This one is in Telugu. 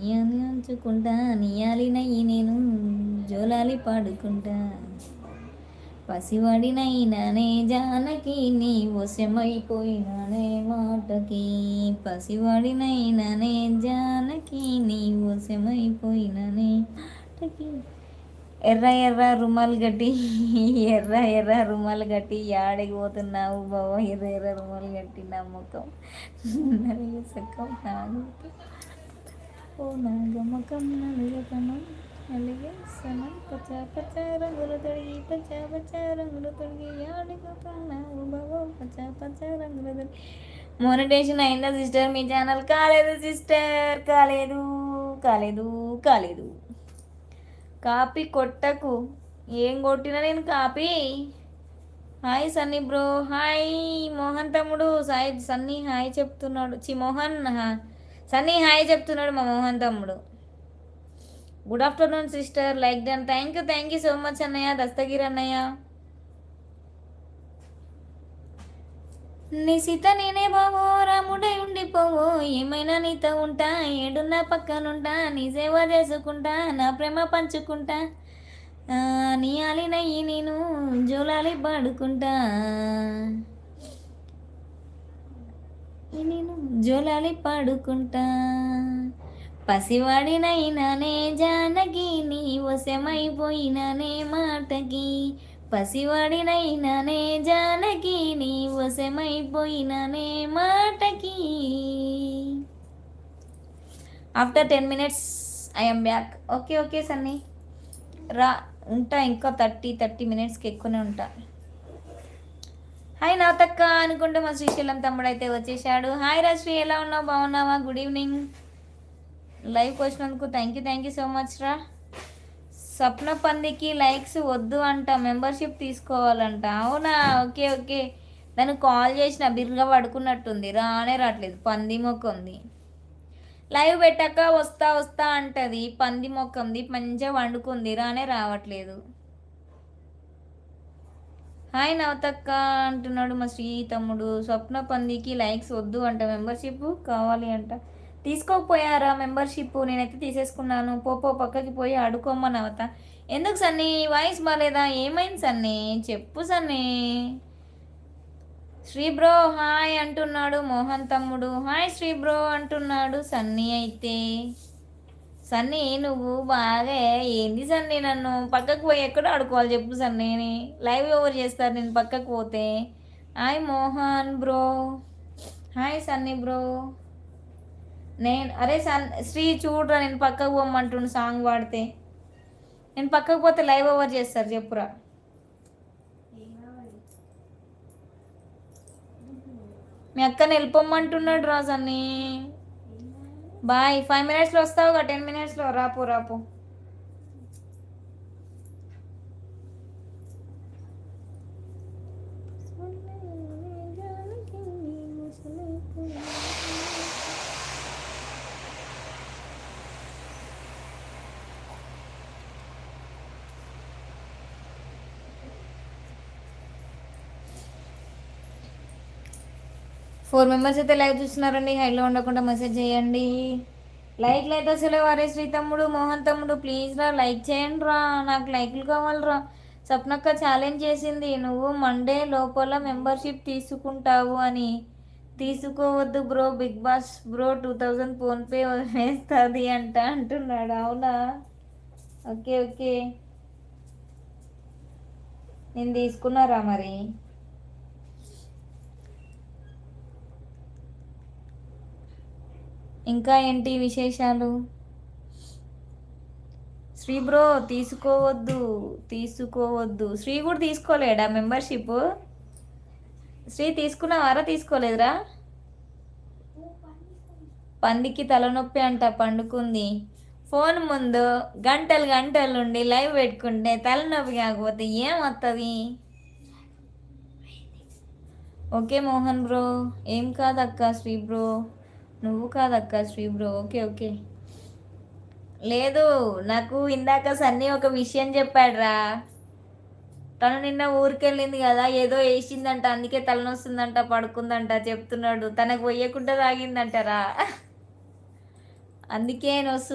నీయాలి అంచుకుంటా నీయాలి నయ్యి నేను జోలాలి పాడుకుంటా పసివాడినైనానే జానకి నీ వశమైపోయినానే మాటకి పసివాడినైనానే జానకి నీ వశమైపోయినానే మాటకి ఎర్ర ఎర్ర రుమాలు గట్టి ఎర్ర ఎర్ర రుమాలు గట్టి యాడికి పోతున్నావు బావ ఎర్ర ఎర్ర రుమాలు గట్టి నమ్మకం నలిగే సక్కం నాగమకం ఓ నాగమకం నలుగతనం నలిగే సనం పచ్చ పచ్చ రంగులు తొడిగి పచ్చ పచ్చ రంగులు తొడిగి యాడికి పోతున్నావు బావ పచ్చ పచ్చ రంగులు తొడిగి మోనిటేషన్ అయిందా సిస్టర్ మీ ఛానల్ కాలేదు సిస్టర్ కాలేదు కాలేదు కాలేదు కాపీ కొట్టకు ఏం కొట్టినా నేను copy hi Sunny bro hi Mohan తమ్ముడు సాయి సన్నీ హాయ్ చెప్తున్నాడు మోహన్ సన్నీ హాయ్ చెప్తున్నాడు మా మోహన్ తమ్ముడు good afternoon sister like done thank you so much అన్నయ్య దస్తగిరి అన్నయ్య నీ సీత నేనే బావో రాముడై ఉండిపోవో ఏమైనా నీతో ఉంటా ఏడున్నా పక్కనుంటా నీ సేవ చేసుకుంటా నా ప్రేమ పంచుకుంటా నీ ఆలినయ్యి నేను జోలాలి పాడుకుంటా నేను జోలాలి పాడుకుంటా పసివాడినైనానే జానకి నీ వశమైపోయినానే మాటకి పసివాడినైనానే జానకి నీ వశమైపోయినానే మాటకి after 10 minutes I'm back okay Sunny రా ఉంటా ఇంకా 30 minutesకి ఎక్కువనే ఉంటా హాయ్ నాతక్క అనుకుంటే మా శ్రీశైలం తమ్ముడు అయితే వచ్చేసాడు హాయ్ రాశ్రీ ఎలా ఉన్నావు బాగున్నావా గుడ్ ఈవినింగ్ లైవ్కి వచ్చినందుకు థ్యాంక్ యూ సో మచ్ రా స్వప్న పందికి లైక్స్ వద్దు అంట మెంబర్షిప్ తీసుకోవాలంట అవునా ఓకే దాన్ని కాల్ చేసిన బిర్గా పడుకున్నట్టుంది రావట్లేదు పంది మొక్క ఉంది లైవ్ పెట్టాక వస్తా అంటది పంది మొక్క ఉంది మంచిగా వండుకుంది రావట్లేదు హాయ్ నవతక్క అంటున్నాడు మా శ్రీ తమ్ముడు స్వప్న పందికి లైక్స్ వద్దు అంట మెంబర్షిప్ కావాలి అంట తీసుకోకపోయారా మెంబర్షిప్ నేనైతే తీసేసుకున్నాను పక్కకి పోయి అడుకోమని అవత ఎందుకు సన్నీ వాయిస్ బాగాలేదా ఏమైంది సన్నీ చెప్పు సన్నీ శ్రీ బ్రో హాయ్ అంటున్నాడు మోహన్ తమ్ముడు హాయ్ శ్రీ బ్రో అంటున్నాడు సన్నీ అయితే సన్నీ నువ్వు బాగా ఏంది సన్నీ నన్ను పక్కకు పోయి ఎక్కడ ఆడుకోవాలి చెప్పు సన్నీని లైవ్ ఓవర్ చేస్తారు నేను పక్కకు పోతే hi Mohan bro hi Sunny bro నేను అరే శ్రీ చూడరా నేను పక్కకు పోమంటుండు సాంగ్ పాడితే నేను పక్కకు పోతే లైవ్ ఓవర్ చేస్తారు చెప్పురా మీ అక్కని వెళ్ళిపోమ్మంటున్నాడు రా Sunny bye 5 minutesలో వస్తావుగా 10 minutesలో Rao four members అయితే లైవ్ చూస్తున్నారండి హైలో ఉండకుండా మెసేజ్ చేయండి లైక్లు అయితే అసలు వారే శ్రీ తమ్ముడు మోహన్ తమ్ముడు ప్లీజ్ రా లైక్ చేయండి రా నాకు లైక్లు కావాలరా స్వప్నక్క ఛాలెంజ్ చేసింది నువ్వు మండే లోపల మెంబర్షిప్ తీసుకుంటావు అని తీసుకోవద్దు bro big boss bro 2000 PhonePe వేస్తుంది అంటున్నాడు అవునా ఓకే నేను తీసుకున్నారా మరి ఇంకా ఏంటి విశేషాలు శ్రీ బ్రో తీసుకోవద్దు శ్రీ కూడా తీసుకోలేడా మెంబర్షిప్ శ్రీ తీసుకున్నావారా తీసుకోలేదురా పందికి తలనొప్పి అంట పండుకుంది ఫోన్ ముందు గంటలు నుండి లైవ్ పెట్టుకుంటే తలనొప్పి కాకపోతే ఏమవుతుంది ఓకే మోహన్ బ్రో ఏం కాదక్క శ్రీ బ్రో నువ్వు కాదక్క శ్రీ బ్రో ఓకే లేదు నాకు ఇందాక సన్నీ ఒక విషయం చెప్పాడురా తను నిన్న ఊరికెళ్ళింది కదా ఏదో వేసిందంట అందుకే తలనొస్తుందంట పడుకుందంట చెప్తున్నాడు తనకు పోయకుండా తాగిందంటారా అందుకే